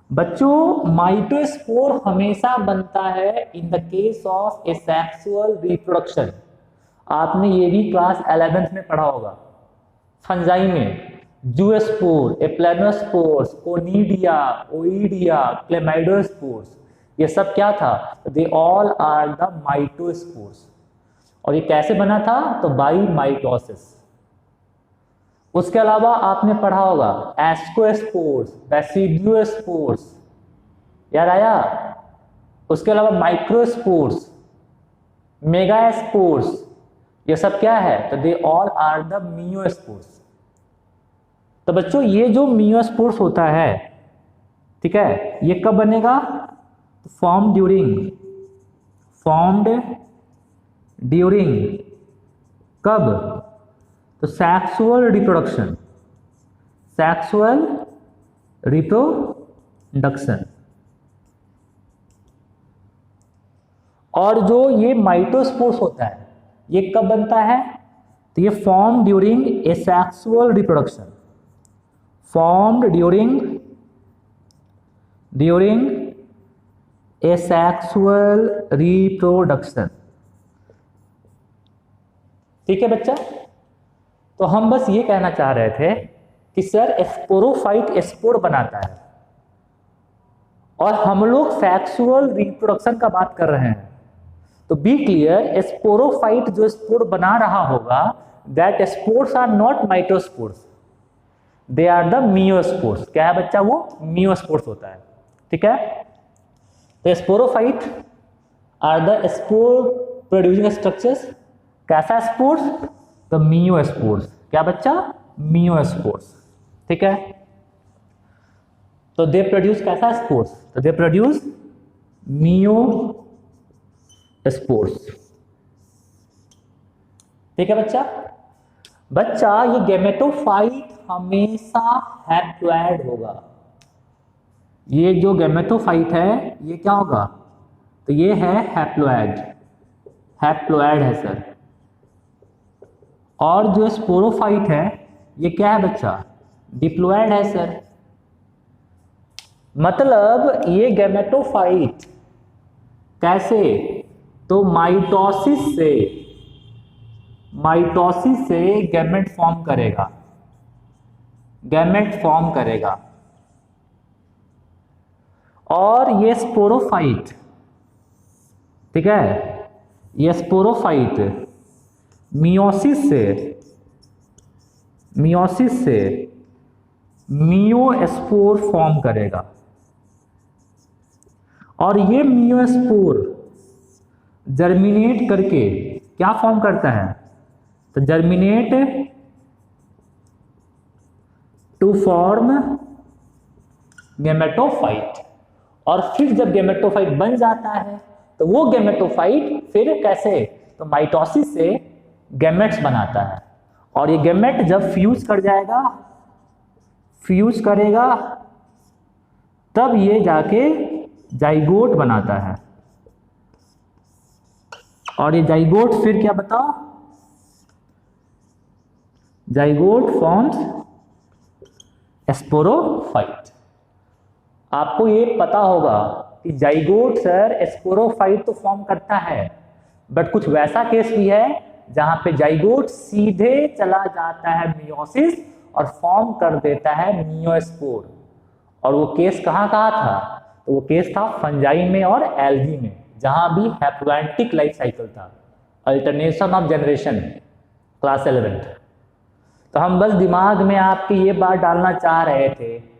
बच्चों माइटोस्पोर हमेशा बनता है in the case of A sexual reproduction. आपने ये भी क्लास 11th में पढ़ा होगा, फंजाई में zoospore, aplanospores, conidia, oidia, chlamydospores, ये सब क्या था? They all are the mitospores. और ये कैसे बना था? तो बाई माइटोसिस। उसके अलावा आपने पढ़ा होगा एस्कोस्पोर्स, बेसिडियोस्पोर्स, याद आया? उसके अलावा माइक्रोस्पोर्स, मेगास्पोर्स, ये सब क्या है? तो they all are the meiospores. तो बच्चों ये जो मियोस्पोर्स होता है, ठीक है, ये कब बनेगा? फॉर्म्ड ड्यूरिंग कब? तो सेक्सुअल रिप्रोडक्शन। और जो ये माइटोस्पोर्स होता है ये कब बनता है? तो ये form during a sexual reproduction, formed during a sexual reproduction. ठीक है बच्चा, तो हम बस ये कहना चाह रहे थे कि सर स्पोरोफाइट स्पोर बनाता है और हम लोग सेक्सुअल रिप्रोडक्शन का बात कर रहे हैं। तो बी क्लियर, स्पोरोफाइट जो स्पोर बना रहा होगा, that spores are not mitospores, they are the meiospores. क्या है बच्चा? वो मियोस्पोर्स होता है। ठीक है, तो sporophyte are the spore producing structures. कैसा स्पोर्स? The meiospores. क्या बच्चा? मियोस्पोर्स। ठीक है, तो दे प्रोड्यूस कैसा स्पोर्स? तो दे प्रोड्यूस मियोस्पोर्स। ठीक है बच्चा। बच्चा ये गैमेटोफाइट हमेशा हैप्लॉइड होगा, ये जो गैमेटोफाइट है ये क्या होगा, तो ये है हैप्लोइड, हैप्लोइड है सर। और जो स्पोरोफाइट है ये क्या है बच्चा, डिप्लोइड है सर। मतलब ये गैमेटोफाइट कैसे, तो माइटोसिस से गैमेट फॉर्म करेगा, गैमेट फॉर्म करेगा। और ये स्पोरोफाइट, ठीक है, ये स्पोरोफाइट मियोसिस से मियोस्पोर फॉर्म करेगा। और ये मियोस्पोर जर्मिनेट करके क्या फॉर्म करता है, तो जर्मिनेट टू फॉर्म गैमेटोफाइट। और फिर जब गैमेटोफाइट बन जाता है तो वो गैमेटोफाइट फिर कैसे, तो माइटोसिस से गैमेट्स बनाता है। और ये गैमेट जब फ्यूज कर जाएगा, फ्यूज करेगा, तब ये जाके जाइगोट बनाता है। और ये जाइगोट फिर क्या बताओ, जाइगोट फॉर्म्स स्पोरोफाइट। आपको ये पता होगा कि जाइगोट सर स्पोरोफाइट तो फॉर्म करता है, बट कुछ वैसा केस भी है जहां पे जाइगोट सीधे चला जाता है मियोसिस और फॉर्म कर देता है मियोस्पोर। और वो केस कहाँ था, तो वो केस था फंजाई में और एल्गी में, जहां भी हैप्लोएंटिक लाइफ साइकिल था, अल्टरनेशन ऑफ जनरेशन, क्लास 11। तो हम बस दिमाग में आपकी ये बात डालना चाह रहे थे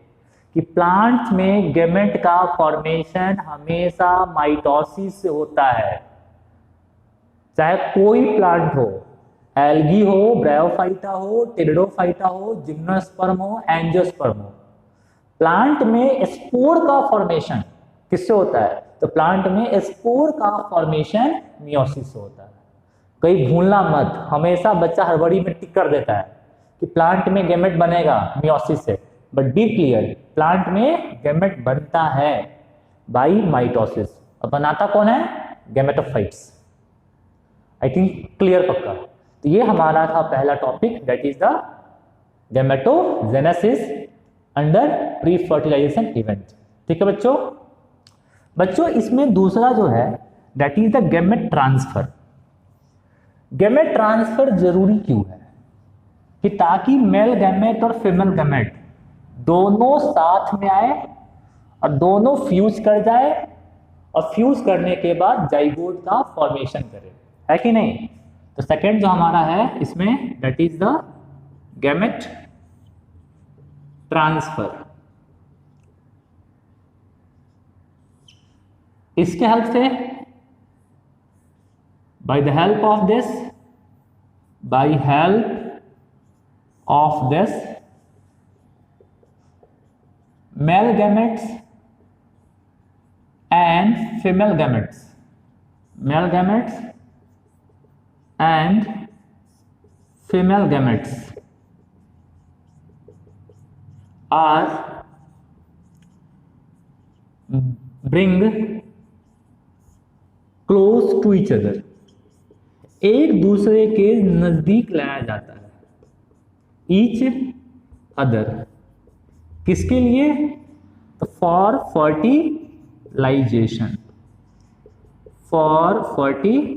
कि प्लांट्स में गैमेट का फॉर्मेशन हमेशा माइटोसिस से होता है, चाहे कोई प्लांट हो, एल्गी हो, ब्रायोफाइटा हो, टेरिडोफाइटा हो, जिम्नोस्पर्म हो, एंजियोस्पर्म हो। प्लांट में स्पोर का फॉर्मेशन किससे होता है, तो प्लांट में स्पोर का फॉर्मेशन मियोसिस से होता है। कहीं भूलना मत, हमेशा बच्चा हड़बड़ी में टिक कर देता है कि प्लांट में गैमेट बनेगा मियोसिस से, बट बी क्लियर, प्लांट में गैमेट बनता है बाई माइटोसिस। और बनाता कौन है, गैमेटोफाइट्स। आई थिंक क्लियर पक्का। तो ये हमारा था पहला topic, that is the gametogenesis under pre fertilization event. ठीक है बच्चों। बच्चों इसमें दूसरा जो है that is the gamete transfer. Gamete transfer जरूरी क्यों है, कि ताकि मेल गैमेट और फीमेल गैमेट दोनों साथ में आए और दोनों फ्यूज कर जाए, और फ्यूज करने के बाद जाइगोट का फॉर्मेशन करे, है कि नहीं। तो सेकंड जो हमारा है इसमें that is the gamete transfer. इसके हेल्प से, by the help of this, by help of this male gametes and female gametes, male gametes and female gametes are bring close to each other, एक दूसरे के नजदीक लाया जाता है, each other, किसके लिए, तो फॉर फर्टिलाइजेशन, फॉर फर्टिलाइजेशन।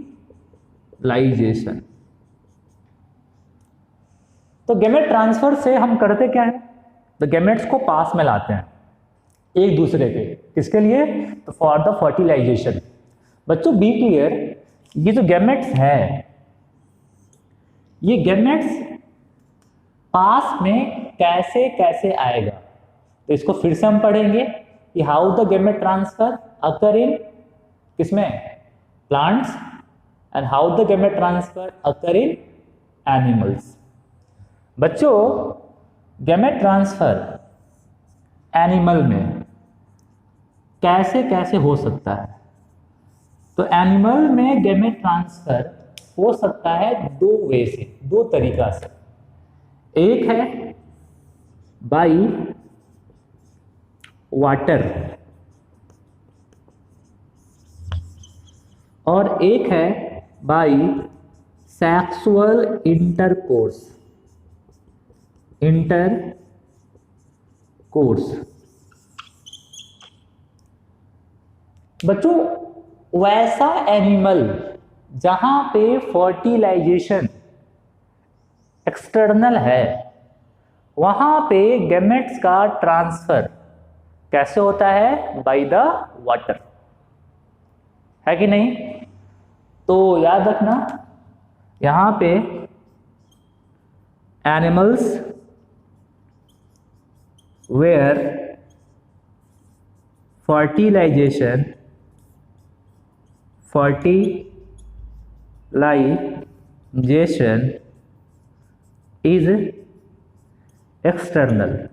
तो गैमेट ट्रांसफर से हम करते क्या है, तो गैमेट्स को पास में लाते हैं एक दूसरे के, किसके लिए, तो फॉर द फर्टिलाइजेशन। बच्चों बी क्लियर, ये जो गैमेट्स है, ये गैमेट्स पास में कैसे कैसे आएगा, तो इसको फिर से हम पढ़ेंगे कि हाउ द गैमेट ट्रांसफर अकर इन किसमें, plants, and how the gamete transfer occur in animals. बच्चों गैमेट ट्रांसफर एनिमल में कैसे कैसे हो सकता है, तो एनिमल में गैमेट ट्रांसफर हो सकता है दो वे से, दो तरीका से। एक है बाई वाटर, और एक है बाई सेक्सुअल इंटरकोर्स। बच्चों वैसा एनिमल जहां पे फर्टिलाइजेशन एक्सटर्नल है, वहां पे गैमेट्स का ट्रांसफर कैसे होता है? बाय द वाटर, है कि नहीं? तो याद रखना यहां पे animals where fertilization is external.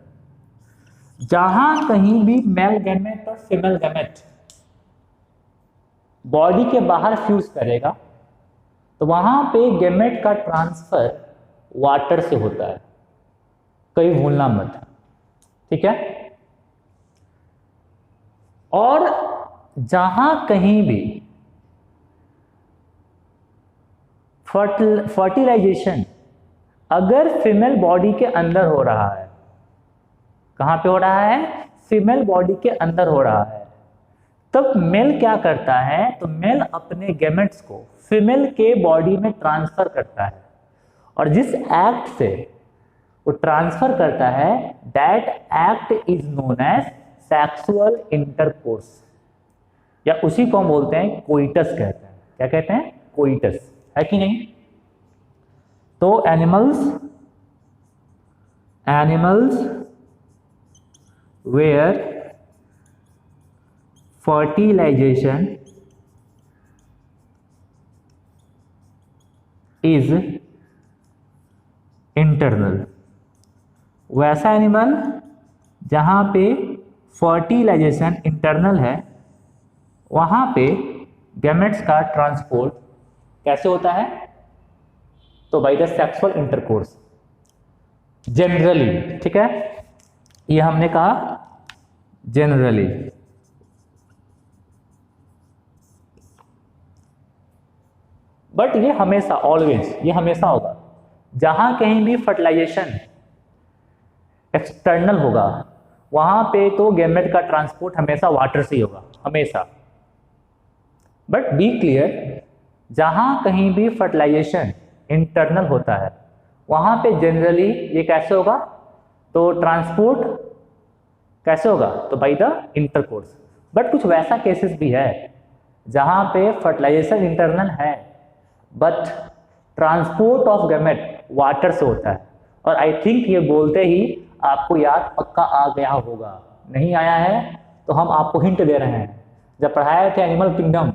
जहां कहीं भी मेल गैमेट और फीमेल गैमेट बॉडी के बाहर फ्यूज करेगा तो वहां पे गैमेट का ट्रांसफर वाटर से होता है, कहीं भूलना मत, ठीक है? और जहां कहीं भी फर्टिलाइजेशन अगर फीमेल बॉडी के अंदर हो रहा है, कहां पे हो रहा है? फीमेल बॉडी के अंदर हो रहा है, तब मेल क्या करता है? तो मेल अपने गैमेट्स को फीमेल के बॉडी में ट्रांसफर करता है, और जिस एक्ट से वो ट्रांसफर करता है that act is known as sexual intercourse, या उसी को हम बोलते हैं कोइटस कहते हैं। क्या कहते हैं? कोइटस, है कि नहीं? तो animals where fertilization is internal, वैसा एनिमल जहां पे फर्टिलाइजेशन इंटरनल है, वहां पे गैमेट्स का ट्रांसपोर्ट कैसे होता है? तो by the sexual intercourse generally, ठीक है? ये हमने कहा जनरली। बट ये हमेशा, ऑलवेज, ये हमेशा होगा जहां कहीं भी फर्टिलाइजेशन एक्सटर्नल होगा, वहां पे तो गैमेट का ट्रांसपोर्ट हमेशा वाटर से ही होगा, हमेशा। बट बी क्लियर, जहां कहीं भी फर्टिलाइजेशन इंटरनल होता है, वहां पे जनरली ये कैसे होगा? तो ट्रांसपोर्ट कैसे होगा? तो बाय द इंटरकोर्स। बट कुछ वैसा केसेस भी है जहां पे फर्टिलाइजेशन इंटरनल है but transport of gamete water से होता है। और आई थिंक ये बोलते ही आपको याद पक्का आ गया होगा, नहीं आया है तो हम आपको हिंट दे रहे हैं। जब पढ़ाए थे एनिमल किंगडम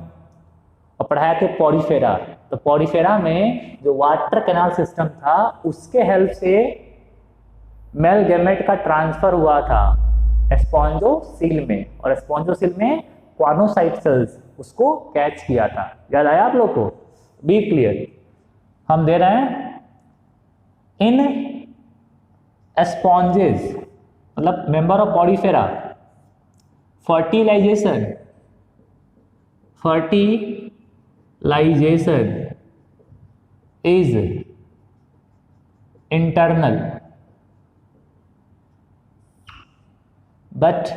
और पढ़ाए थे पॉरीफेरा, तो पॉरीफेरा में जो वाटर कैनाल सिस्टम था उसके हेल्प से मेल गैमेट का ट्रांसफर हुआ था स्पॉन्जोसील में, और स्पॉन्जोसील में क्वानोसाइट सेल्स उसको कैच किया था। याद आया आप लोग को? Be clear. हम दे रहे हैं इन स्पॉन्जेस, मतलब member of Porifera, fertilization is internal but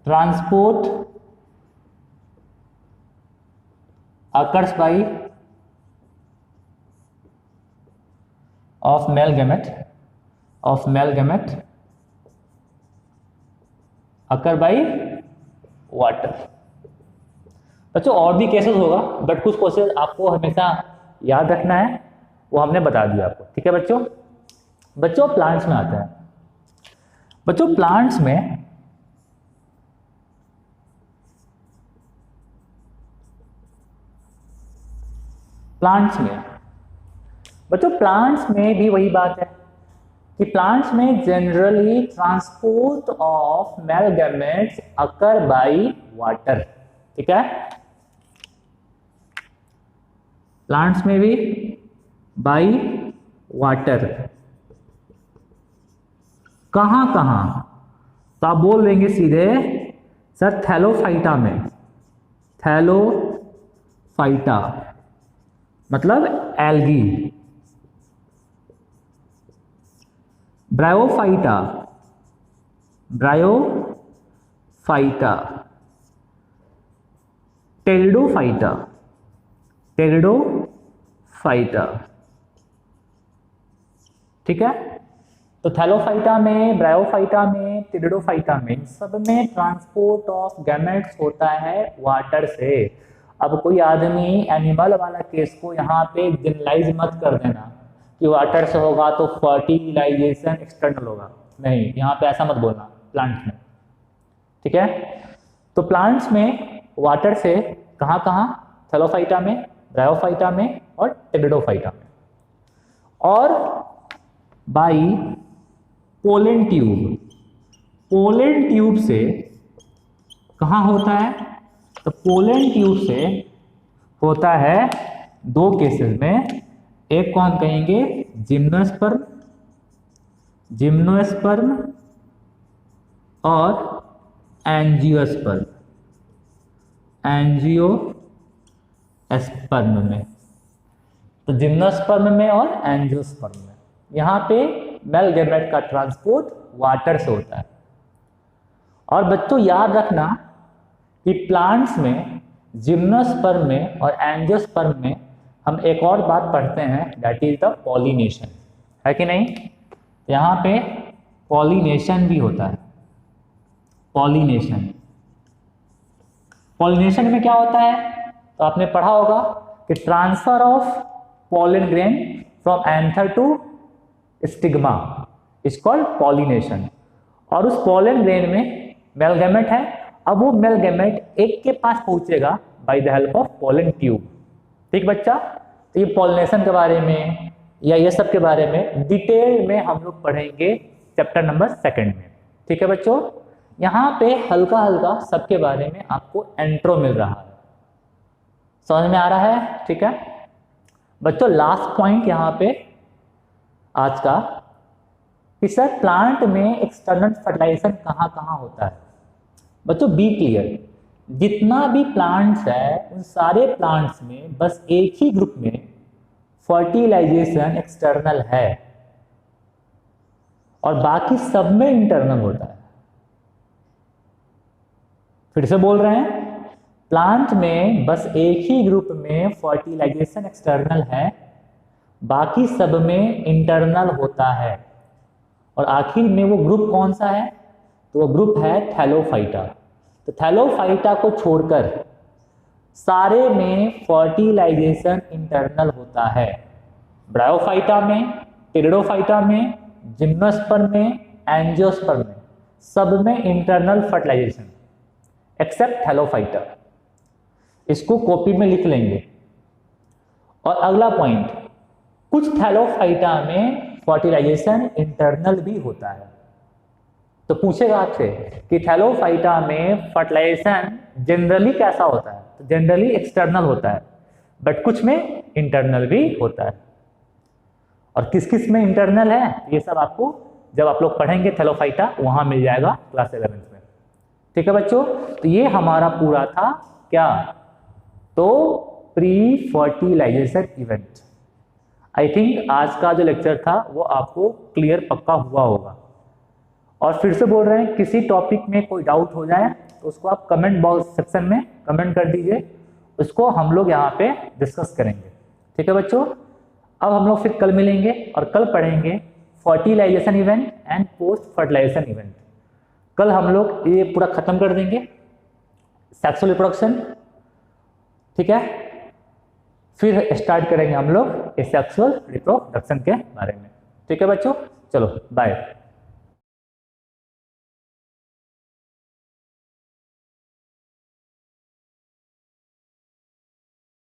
transport occurs by of male gamete occur by water। बच्चों और भी केसेस होगा बट कुछ केसेस आपको हमेशा याद रखना है, वो हमने बता दिया आपको, ठीक है बच्चों। बच्चों प्लांट्स में आते हैं। बच्चों प्लांट्स में भी वही बात है कि प्लांट्स में generally transport of male gametes occur by water, ठीक है। प्लांट्स में भी बाय वाटर। कहां कहां? तो आप बोल देंगे सीधे सर थैलोफाइटा में, थैलोफाइटा मतलब algae, bryophyta, bryophyta, pteridophyta, pteridophyta, ठीक है। तो थैलोफाइटा में, ब्रायोफाइटा में, टेरिडोफाइटा में, इन सब में ट्रांसपोर्ट ऑफ गैमेट्स होता है वाटर से। अब कोई आदमी एनिमल वाला केस को यहाँ पे जनरलाइज मत कर देना कि वाटर से होगा तो फर्टिलाइजेशन एक्सटर्नल होगा, नहीं, यहाँ पे ऐसा मत बोलना प्लांट्स में, ठीक है। तो प्लांट्स में वाटर से कहाँ कहाँ, थैलोफाइटा में, ब्रायोफाइटा में और टेरिडोफाइटा में। और by pollen tube, pollen tube से कहाँ होता है, तो पोलन ट्यूब से होता है दो केसेस में, एक कौन कहेंगे, जिम्नोस्पर्म, जिम्नोस्पर्म और एंजियोस्पर्म, एंजियोस्पर्म में। तो जिम्नोस्पर्म में और एंजियोस्पर्म में यहाँ पे मेल गैमेट का ट्रांसपोर्ट वाटर से होता है। और बच्चों याद रखना कि प्लांट्स में, जिम्नोस्पर्म में और एंजियोस्पर्म में हम एक और बात पढ़ते हैं, दैट इज द पॉलिनेशन, है कि नहीं। यहाँ पे पॉलिनेशन भी होता है, पॉलिनेशन, पॉलिनेशन में क्या होता है, तो आपने पढ़ा होगा कि transfer of pollen grain from anther to stigma is called pollination. और उस पॉलन ग्रेन में मेल गैमेट है, अब वो मेल गैमेट एक के पास पहुंचेगा by the help of pollen tube, ठीक बच्चा। तो ये पॉलिनेशन के बारे में या ये सब के बारे में डिटेल में हम लोग पढ़ेंगे चैप्टर नंबर 2 में, ठीक है बच्चों। यहाँ पे हल्का हल्का सबके बारे में आपको इंट्रो मिल रहा है, समझ में आ रहा है, ठीक है बच्चों। लास्ट पॉइंट यहाँ पे आज का कि सर प्लांट में एक्सटर्नल फर्टिलाइजेशन कहाँ कहाँ होता है। बच्चों बी क्लियर, जितना भी प्लांट्स है उन सारे प्लांट्स में बस एक ही ग्रुप में फर्टिलाइजेशन एक्सटर्नल है और बाकी सब में इंटरनल होता है। फिर से बोल रहे हैं, प्लांट में बस एक ही ग्रुप में फर्टिलाइजेशन एक्सटर्नल है, बाकी सब में इंटरनल होता है। और आखिर में वो ग्रुप कौन सा है, तो वो ग्रुप है थैलोफाइटा। तो थैलोफाइटा को छोड़कर सारे में फर्टिलाइजेशन इंटरनल होता है, ब्रायोफाइटा में, टेरिडोफाइटा में, जिम्नोस्पर्म में, एंजियोस्पर्म में, सब में इंटरनल फर्टिलाइजेशन एक्सेप्ट थैलोफाइटा। इसको कॉपी में लिख लेंगे। और अगला पॉइंट, कुछ थैलोफाइटा में फर्टिलाइजेशन इंटरनल भी होता है। तो पूछेगा आपसे कि थैलोफाइटा में फर्टिलाइजेशन जनरली कैसा होता है, तो जनरली एक्सटर्नल होता है, बट कुछ में इंटरनल भी होता है। और किस किस में इंटरनल है ये सब आपको जब आप लोग पढ़ेंगे थैलोफाइटा वहां मिल जाएगा क्लास 11th में, ठीक है बच्चों। तो ये हमारा पूरा था क्या, तो pre fertilization event. I think आज का जो लेक्चर था वो आपको क्लियर पक्का हुआ होगा। और फिर से बोल रहे हैं, किसी टॉपिक में कोई डाउट हो जाए तो उसको आप कमेंट बॉक्स सेक्शन में कमेंट कर दीजिए, उसको हम लोग यहाँ पे डिस्कस करेंगे, ठीक है बच्चों। अब हम लोग फिर कल मिलेंगे और कल पढ़ेंगे fertilization event and post fertilization event. कल हम लोग ये पूरा खत्म कर देंगे सेक्सुअल रिप्रोडक्शन, ठीक है। फिर स्टार्ट करेंगे हम लोग सेक्सुअल रिप्रोडक्शन के बारे में, ठीक है बच्चों। चलो बाय।